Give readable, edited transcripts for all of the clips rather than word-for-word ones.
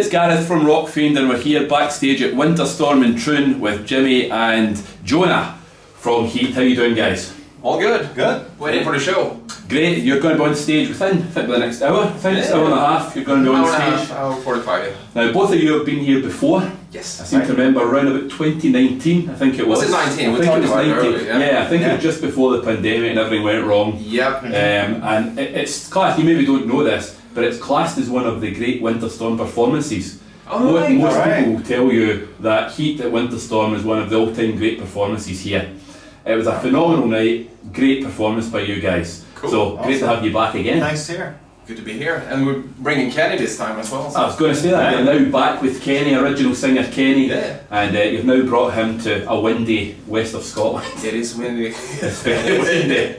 it's Gareth from Rockfiend and we're here backstage at WinterStorm in Troon with Jimmy and Jona from Heat. How you doing, guys? All good. Good. Waiting for the show. Great, you're going to be on stage within, I think, the next hour. I think it's an hour and a half you're going to be on stage. Hour 45, yeah. Now, both of you have been here before. Yes. I seem to remember around about 2019, I think it was. Was it 19? I We think talked it was about it 19. earlier, Yeah, I think it was just before the pandemic and everything went wrong. Yep. And it's classed, you maybe don't know this, but it's classed as one of the great WinterStorm performances. Oh, Most people will tell you that Heat at WinterStorm is one of the all-time great performances here. It was a phenomenal night, great performance by you guys. Cool. So great to have you back again. Nice to hear. Good to be here. And we're bringing Kenny this time as well. So. I was going to say that, you're now back with Kenny, original singer Kenny, and you've now brought him to a windy west of Scotland. It is windy. It's very windy.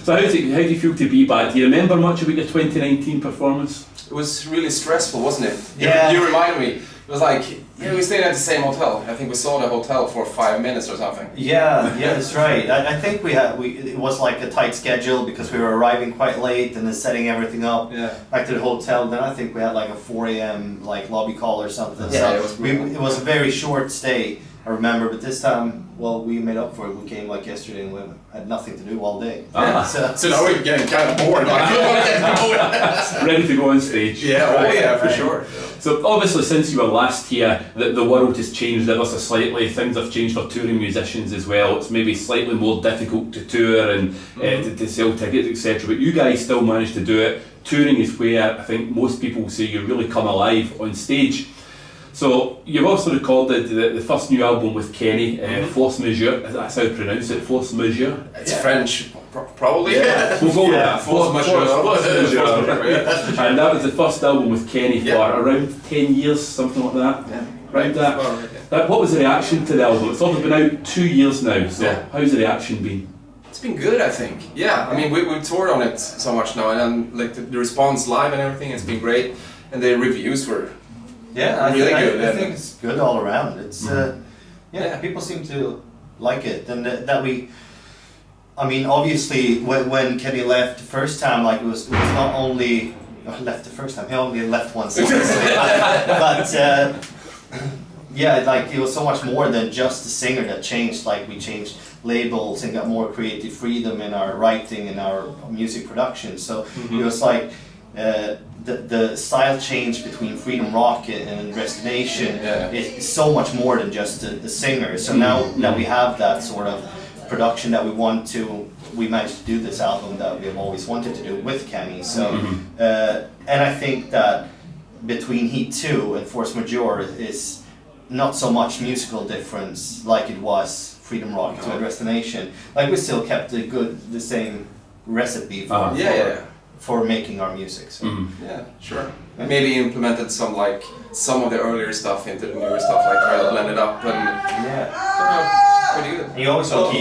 So how do you feel to be back? Do you remember much about your 2019 performance? It was really stressful, wasn't it? Yeah. You reminded me. It was like, we stayed at the same hotel. I think we saw the hotel for 5 minutes or something. Yeah, that's right. I think it was like a tight schedule because we were arriving quite late and then setting everything up back to the hotel. Then I think we had like a 4 a.m. like lobby call or something. Yeah, so it was a very short stay, I remember. But this time, well, we made up for it. We came like yesterday and we had nothing to do all day. So now we're getting kind of bored. Ready to go on stage. Yeah, for sure. So obviously since you were last here, the world has changed ever so slightly. Things have changed for touring musicians as well. It's maybe slightly more difficult to tour and to sell tickets, etc. But you guys still managed to do it. Touring is where I think most people say you really come alive on stage. So you've also recorded the first new album with Kenny, Force Majeure. That's how you pronounce it, Force Majeure. It's French, probably. We'll go with that. Force Majeure. And that was the first album with Kenny for around 10 years, something like that. Yeah. Around that. What was the reaction to the album? It's only been out 2 years now, so how's the reaction been? It's been good, I think. Yeah, I mean, we've toured on it so much now, and like the response live and everything has been great, and the reviews were really good. I think it's good all around. It's people seem to like it, and that we. I mean, obviously, when Kenny left the first time, like it was not only left the first time. He only left once, obviously. But like it was so much more than just the singer that changed. Like we changed labels and got more creative freedom in our writing and our music production. So it was like. The style change between Freedom Rock and Destination is so much more than just the singer. So now that we have that sort of production that we managed to do this album that we have always wanted to do with Kenny. So and I think that between Heat 2 and Force Majeure is not so much musical difference like it was Freedom Rock to Destination. Like we still kept the same recipe for making our music. So. Yeah, sure. Maybe implemented some of the earlier stuff into the newer stuff, like try to blend it up and pretty good. You always want to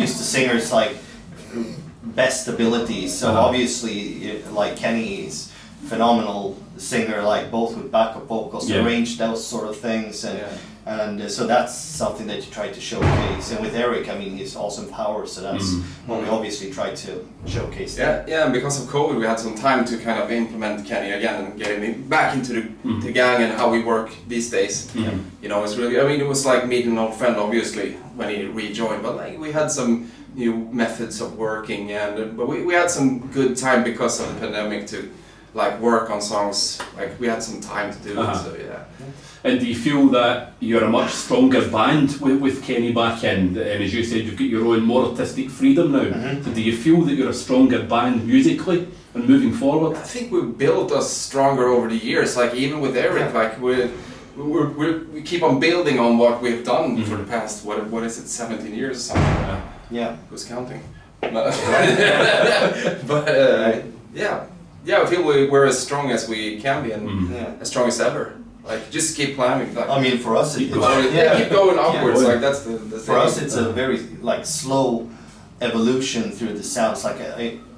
use the singer's like best abilities. So obviously, like Kenny is phenomenal singer, like both with backup vocals, arrange those sort of things, and so that's something that you try to showcase. And with Eric, I mean, he's awesome power, so that's what we obviously try to showcase. Yeah, and because of COVID, we had some time to kind of implement Kenny again and get him back into the gang and how we work these days. You know, it's really, I mean, it was like meeting an old friend, obviously, when he rejoined, but like we had some new methods of working, but we had some good time because of the pandemic to like work on songs. Like we had some time to do it, so And do you feel that you're a much stronger band with Kenny back in? And as you said, you've got your own more artistic freedom now. So do you feel that you're a stronger band musically and moving forward? I think we built us stronger over the years. Like even with Eric, like we keep on building on what we've done for the past, what is it, 17 years or something? Yeah. Who's counting? Yeah, I feel we're as strong as we can be and as strong as ever. Like just keep climbing. Like, I mean, for us, keep going upwards. Like that's the for us, it's a very like slow evolution through the sounds. Like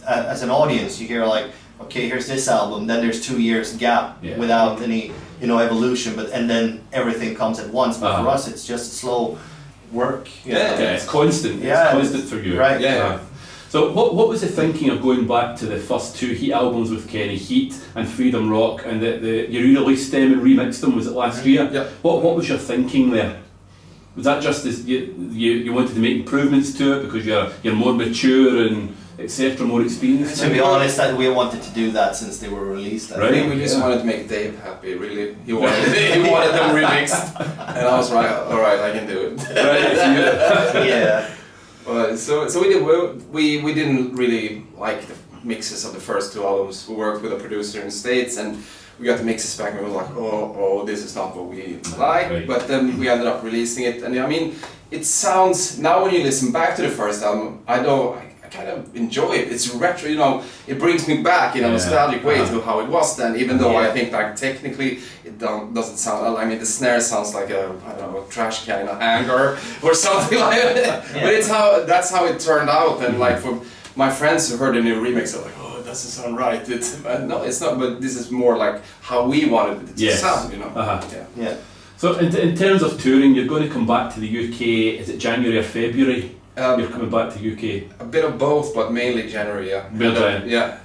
as an audience, you hear like, okay, here's this album. Then there's 2 years gap without any evolution. And then everything comes at once. But for us, it's just slow work. It's constant. It's constant for you. Right. So what was the thinking of going back to the first 2 Heat albums with Kenny, Heat and Freedom Rock, and you re-released them and remixed them, was it last year? Yeah. What was your thinking there? Was that just as you wanted to make improvements to it because you're more mature and etc., more experienced? To be honest, that we wanted to do that since they were released. I think we just wanted to make Dave happy, really. He wanted them remixed, and I was right, alright, I can do it. Yeah. So we didn't really like the mixes of the first 2 albums. We worked with a producer in the States, and we got the mixes back, and we were like, oh, this is not what we like. Right. But then we ended up releasing it, and I mean, it sounds, now when you listen back to the first album, I kind of enjoy it. It's retro, you know, it brings me back in a nostalgic way to how it was then, even though I think like technically it doesn't sound, I mean the snare sounds like a trash can in a hangar or something like that. But that's how it turned out, and like for my friends who heard the new remix, they're like, oh, it doesn't sound right. No, it's not, but this is more like how we wanted it to sound, you know. Yeah. So in terms of touring, you're going to come back to the UK, is it January or February? You're coming back to UK? A bit of both, but mainly January, yeah.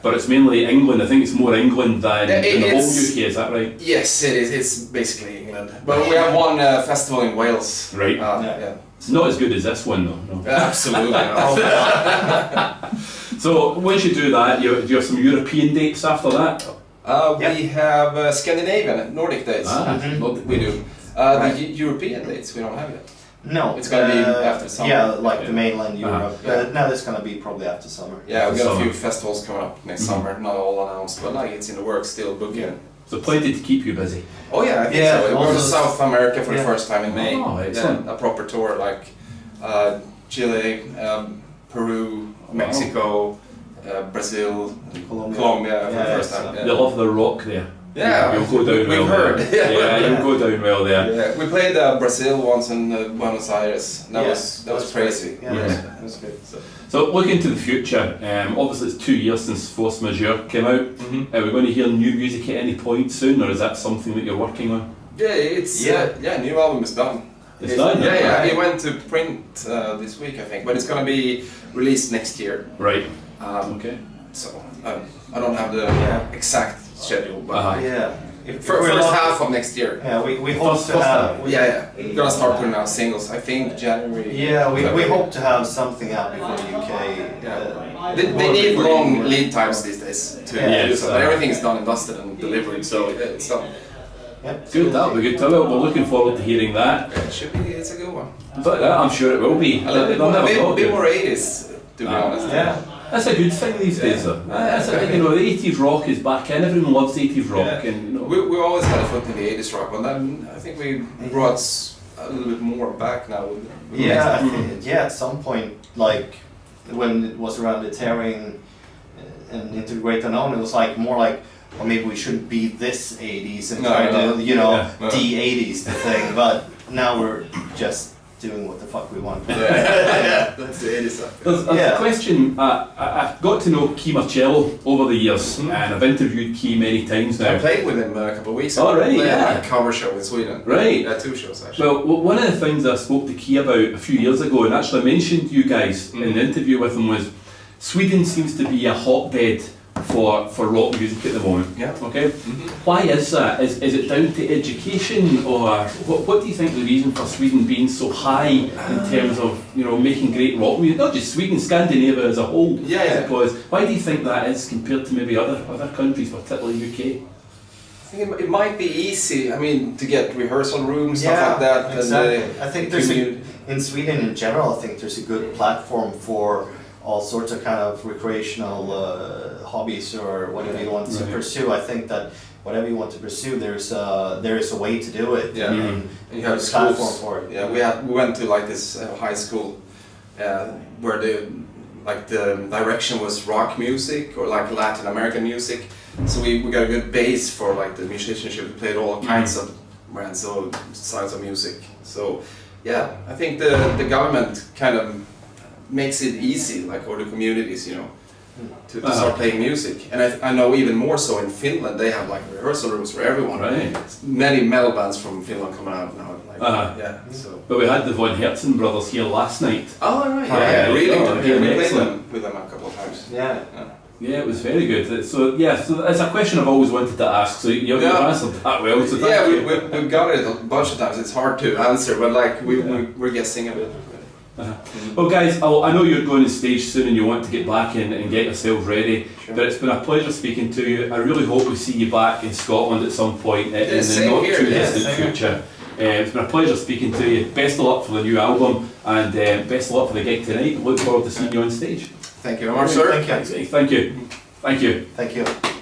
But it's mainly England. I think it's more England than the whole UK, is that right? Yes, it is. It's basically England. But we have one festival in Wales. Right. Yeah. It's not as good as this one though. No. Absolutely not. So once you do that, you have some European dates after that? We have Scandinavian, Nordic dates. We do. The European dates, we don't have yet. No, it's going to be after summer. Yeah, like the mainland Europe. Now it's going to be probably after summer. Yeah, we've got a few festivals coming up next summer. Not all announced, but like it's in the works still, booking. So plenty to keep you busy. Oh yeah, I think so. We're going to South America for the first time in May. Oh, excellent. A proper tour like Chile, Peru, Mexico, Brazil, Colombia for the first time. They love the rock there. Yeah, you'll go down well. We've heard. You'll go down well there. Yeah, we played Brazil once in Buenos Aires. That was crazy. Yeah, that was good. So looking to the future, obviously it's 2 years since Force Majeure came out. Are we going to hear new music at any point soon, or is that something that you're working on? Yeah, it's new album is done. It's done. Yeah. It went to print this week, I think, but it's going to be released next year. Right. Okay. So I don't have the exact schedule, but first half of next year. Yeah, we hope to have. We're gonna start putting out singles. I think January. Yeah, we hope to have something out before the UK. They need long lead times these days to do so. But everything's done and dusted and delivered, so it's done. Good, that'll be good. We're looking forward to hearing that. It should be. It's a good one. But I'm sure it will be. A bit more 80s, to be honest. Yeah. That's a good thing these days, though. The 80s rock is back in. Everyone loves 80s rock, and we always had a foot in the 80s rock, but then I think we brought a little bit more back now. I think, at some point, like when it was around the tearing and into the Great Unknown, it was like more like, or maybe we shouldn't be this 80s and try to, de-80s the thing. But now we're just doing what the fuck we want. That's the 80s stuff. There's a question. I've got to know Key Marcello over the years, and I've interviewed Key many times now. I played with him a couple of weeks ago. Oh, right, a cover show in Sweden. Right. 2 shows actually. Well, one of the things I spoke to Key about a few years ago, and actually mentioned you guys in the interview with him, was Sweden seems to be a hotbed for rock music at the moment. Yeah. Okay. Why is that? Is it down to education, or what do you think the reason for Sweden being so high in terms of making great rock music? Not just Sweden, Scandinavia as a whole. I suppose. Why do you think that is compared to maybe other countries, particularly UK? I think it might be easy. I mean, to get rehearsal rooms, stuff like that. Exactly. I think in Sweden in general, I think there's a good platform for all sorts of kind of recreational hobbies or whatever you want to pursue. I think that whatever you want to pursue, there is a way to do it. Yeah, and you have a platform for it. Yeah, we went to like this high school where the direction was rock music or like Latin American music. So we got a good base for like the musicianship. We played all kinds of brands, all styles of music. So I think the government kind of makes it easy, like, or the communities, to start playing music. And I know even more so in Finland, they have like rehearsal rooms for everyone. Right. Many metal bands from Finland coming out now. Like, yeah. So. But we had the Von Herzen brothers here last night. Oh right. Oh, Yeah. Really. Oh, We played excellent. with them a couple of times. Yeah. Yeah, it was very good. So it's a question I've always wanted to ask. So you've answered that well. So thank you. We've got it a bunch of times. It's hard to answer, but like we're guessing a bit. Well, guys, I know you're going on stage soon and you want to get back in and get yourself ready. Sure. But it's been a pleasure speaking to you. I really hope we see you back in Scotland at some point in the same not here, too yeah, distant same here. future. It's been a pleasure speaking to you. Best of luck for the new album and best of luck for the gig tonight. Look forward to seeing you on stage. Thank you very much, sir. Thank you. Thank you. Thank you. Thank you.